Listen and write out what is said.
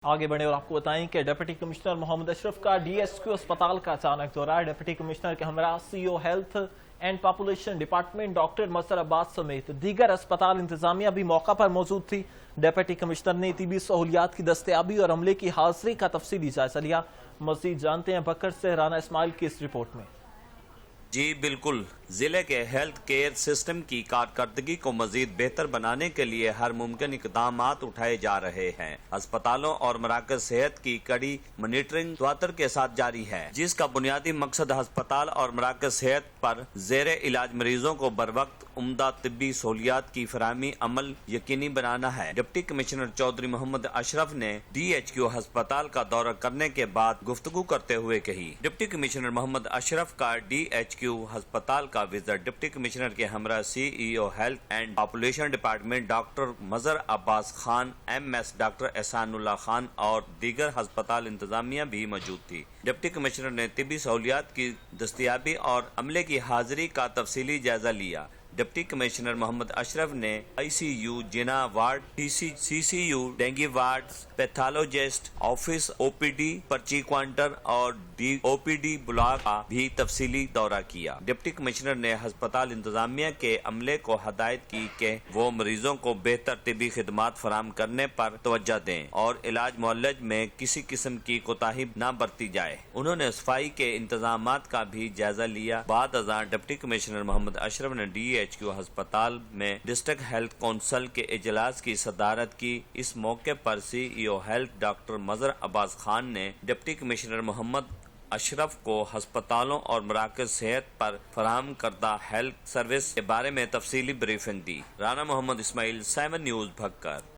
آگے بڑھیں اور آپ کو بتائیں کہ ڈپٹی کمشنر محمد اشرف کا ڈی ایچ کیو اسپتال کا اچانک دورہ. ڈپٹی کمشنر کے ہمراہ C O health and population department doctor Mazhar Abbas سمیت دیگر اسپتال انتظامیہ بھی موقع پر موجود تھی. ڈپٹی کمشنر نے طبی سہولیات کی دستیابی اور عملے کی حاضری کا تفصیلی جائزہ لیا. مزید جانتے ہیں بکر سے رانا اسماعیل کی اس رپورٹ میں. جی بالکل، ضلع کے ہیلتھ کیئر سسٹم کی کارکردگی کو مزید بہتر بنانے کے لیے ہر ممکن اقدامات اٹھائے جا رہے ہیں. اسپتالوں اور مراکز صحت کی کڑی مانیٹرنگ تواتر کے ساتھ جاری ہے، جس کا بنیادی مقصد ہسپتال اور مراکز صحت پر زیر علاج مریضوں کو بروقت عمدہ طبی سہولیات کی فراہمی عمل یقینی بنانا ہے. ڈپٹی کمشنر چودھری محمد اشرف نے ڈی ایچ کیو ہسپتال کا دورہ کرنے کے بعد گفتگو کرتے ہوئے کہی. ڈپٹی کمشنر محمد اشرف کا ڈی ایچ کیو ہسپتال کا وزٹ ڈپٹی کمشنر کے ہمراہ C E O health and population department doctor Mazhar Abbas Khan, M S doctor Ehsan Ullah Khan اور دیگر ہسپتال انتظامیہ بھی موجود تھی. ڈپٹی کمشنر نے طبی سہولیات کی دستیابی اور عملے کی حاضری کا تفصیلی جائزہ لیا. ڈپٹی کمشنر محمد اشرف نے آئی سی یو، جنا ward, C C U, dengue ward, pathologist office, O P D, پرچی کاؤنٹر اور D O P D block کا بھی تفصیلی دورہ کیا. ڈپٹی کمشنر نے ہسپتال انتظامیہ کے عملے کو ہدایت کی کہ وہ مریضوں کو بہتر طبی خدمات فراہم کرنے پر توجہ دیں اور علاج معالج میں کسی قسم کی کوتاہی نہ برتی جائے. انہوں نے صفائی کے انتظامات کا بھی جائزہ لیا. بعد ازاں ڈپٹی کمشنر محمد اشرف نے ڈی ایچ کیو ہسپتال میں ڈسٹرکٹ ہیلتھ کونسل کے اجلاس کی صدارت کی. اس موقع پر سی E O health doctor Mazhar Abbas Khan نے ڈپٹی کمشنر محمد اشرف کو ہسپتالوں اور مراکز صحت پر فراہم کردہ ہیلتھ سروس کے بارے میں تفصیلی بریفنگ دی. رانا محمد اسماعیل، 7 نیوز، بھکر.